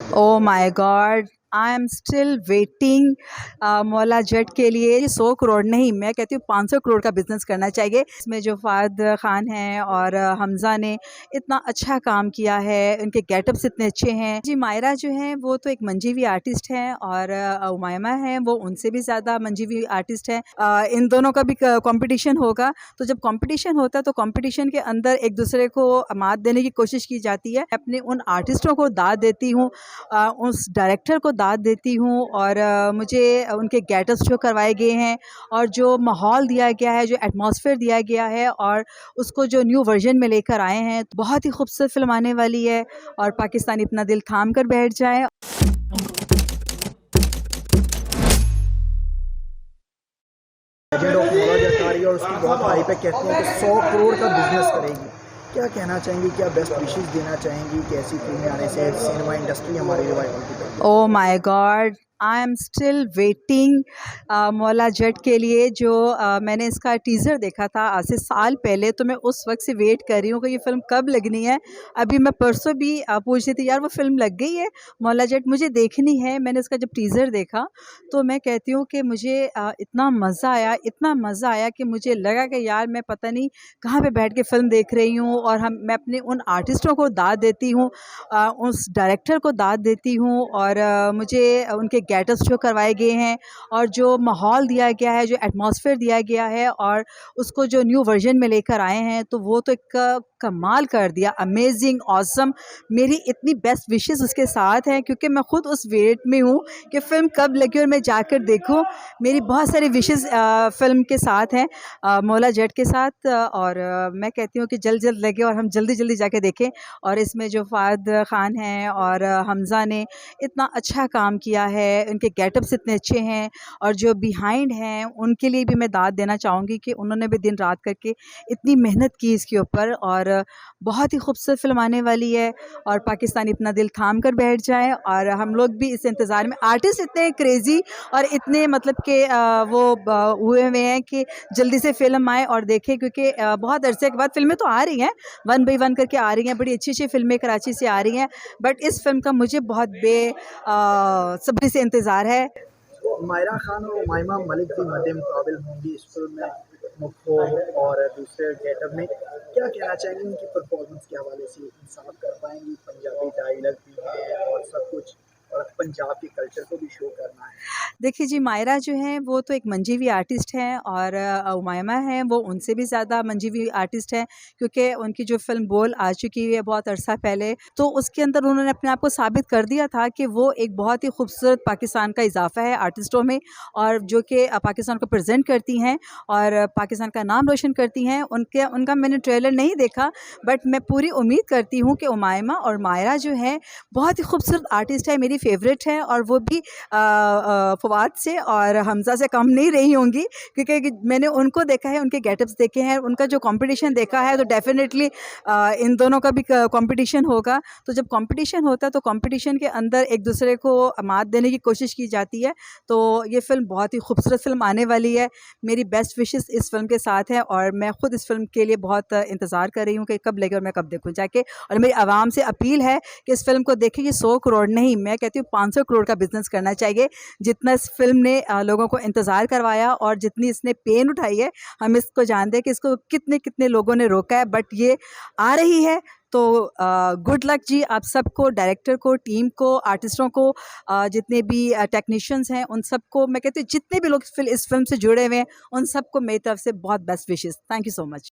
Oh my God, I am still waiting Maula Jatt के लिए। 100 करोड़ नहीं, मैं कहती हूँ 500 करोड़ का बिजनेस करना चाहिए। इसमें जो फ़ाद खान हैं और हमज़ा ने इतना अच्छा काम किया है, उनके गेटअप्स इतने अच्छे हैं जी। मायरा जो हैं वो तो एक मंजी हुई आर्टिस्ट हैं और उमायमा हैं वो उनसे भी ज़्यादा मंजी हुई आर्टिस्ट हैं। इन दोनों का भी कंपटीशन होगा, तो जब कंपटीशन होता है तो कंपटीशन के अंदर एक दूसरे को मात देने की कोशिश की जाती है। अपने उन आर्टिस्टों को दाद देती हूँ, उस डायरेक्टर को दाद देती हूँ और मुझे उनके गेटअप्स जो करवाए गए हैं और जो माहौल दिया गया है, जो एटमॉस्फेयर दिया गया है और उसको जो न्यू वर्जन में लेकर आए हैं, बहुत ही खूबसूरत फिल्म आने वाली है और पाकिस्तानी अपना दिल थाम कर बैठ जाए। लेजेंड ऑफ मौला जट आ रही है और उसकी बहुत हाइप है, कहते हैं कि 100 करोड़ का बिजनेस करेगी। क्या कहना चाहेंगी, क्या बेस्ट विशेस देना चाहेंगी कि ऐसी फिल्में आने से सिनेमा इंडस्ट्री हमारी रिवाइवल की तरफ? Oh my God, I am still waiting Maula Jatt के लिए। जो मैंने इसका टीज़र देखा था आज से साल पहले, तो मैं उस वक्त से वेट कर रही हूँ कि ये फ़िल्म कब लगनी है। अभी मैं परसों भी पूछ रही थी, यार वो फ़िल्म लग गई है मौला जट, मुझे देखनी है। मैंने इसका जब टीज़र देखा तो मैं कहती हूँ कि मुझे इतना मज़ा आया, इतना मज़ा आया कि मुझे लगा कि यार मैं पता नहीं कहाँ पे बैठ के फ़िल्म देख रही हूँ। और मैं अपने उन आर्टिस्टों को दाद देती हूँ, उस डायरेक्टर को दाद देती हूँ और मुझे उनके गेटअप्स जो करवाए गए हैं और जो माहौल दिया गया है, जो एटमॉस्फेयर दिया गया है और उसको जो न्यू वर्जन में लेकर आए हैं, तो वो तो एक कमाल कर दिया। Amazing, awesome. मेरी इतनी बेस्ट विशेस उसके साथ हैं क्योंकि मैं खुद उस वेट में हूँ कि फ़िल्म कब लगे और मैं जाकर देखूँ। मेरी बहुत सारी विशेस फ़िल्म के साथ हैं, मौला जट के साथ, और मैं कहती हूँ कि जल्द जल्द लगे और हम जल्दी जल्दी जाके देखें। और इसमें जो फ़ाद खान हैं और हमज़ा ने इतना अच्छा काम किया है, उनके गेटअप्स इतने अच्छे हैं और जो बिहाइंड हैं उनके लिए भी मैं दाद देना चाहूँगी कि उन्होंने भी दिन रात करके इतनी मेहनत की इसके ऊपर और बहुत ही खूबसूरत फिल्म आने वाली है और पाकिस्तानी अपना दिल थाम कर बैठ जाए। और हम लोग भी इस इंतज़ार में, आर्टिस्ट इतने क्रेज़ी और इतने मतलब कि हुए हुए हैं कि जल्दी से फिल्म आए और देखें, क्योंकि बहुत अरसे के बाद फिल्में तो आ रही हैं, वन बाई वन करके आ रही हैं, बड़ी अच्छी अच्छी फिल्में कराची से आ रही हैं, बट इस फिल्म का मुझे बहुत सब्री से इंतज़ार है। तो मायरा खान और उमायमा मलिक भी मद्दे मुकाबिल होंगी इस फिल्म में, मफहूम और दूसरे गेटअप में। क्या कहना चाहेंगे उनकी परफॉर्मेंस के हवाले से? इंसाफ कर पाएंगी? पंजाबी डायलॉग भी है और सब कुछ, और पंजाब के कल्चर को भी शो करना है। देखिए जी, मायरा जो हैं वो तो एक मंजी हुई आर्टिस्ट हैं और उमायमा हैं वो उनसे भी ज़्यादा मंजी हुई आर्टिस्ट हैं, क्योंकि उनकी जो फ़िल्म बोल आ चुकी है बहुत अरसा पहले, तो उसके अंदर उन्होंने अपने आप को साबित कर दिया था कि वो एक बहुत ही खूबसूरत पाकिस्तान का इजाफ़ा है आर्टिस्टों में, और जो कि पाकिस्तान को प्रेजेंट करती हैं और पाकिस्तान का नाम रोशन करती हैं। उनका मैंने ट्रेलर नहीं देखा, बट मैं पूरी उम्मीद करती हूँ कि उमायमा और मायरा जो हैं बहुत ही खूबसूरत आर्टिस्ट है, मेरी फेवरेट है, और वो भी फ़वाद से और हमज़ा से कम नहीं रही होंगी, क्योंकि मैंने उनको देखा है, उनके गेटअप्स देखे हैं, उनका जो कंपटीशन देखा है, तो डेफ़िनेटली इन दोनों का भी कंपटीशन होगा। तो जब कंपटीशन होता है तो कंपटीशन के अंदर एक दूसरे को मात देने की कोशिश की जाती है। तो ये फ़िल्म बहुत ही खूबसूरत फ़िल्म आने वाली है। मेरी बेस्ट विशेस इस फ़िल्म के साथ है और मैं खुद इस फ़िल्म के लिए बहुत इंतज़ार कर रही हूँ कि कब लगे और मैं कब देखूँ जाके। और मेरी आवाम से अपील है कि इस फ़िल्म को देखें। ये 100 करोड़ नहीं, मैं कहती हूँ 500 करोड़ का बिज़नेस करना चाहिए। जितना इस फ़िल्म ने लोगों को इंतज़ार करवाया और जितनी इसने पेन उठाई है, हम इसको जानते हैं कि इसको कितने कितने लोगों ने रोका है, बट ये आ रही है। तो गुड लक जी आप सबको, डायरेक्टर को, टीम को, आर्टिस्टों को, जितने भी टेक्नीशियंस हैं उन सबको। मैं कहती हूँ जितने भी लोग इस फ़िल्म से जुड़े हुए हैं उन सबको मेरी तरफ से बहुत best wishes. Thank you so much.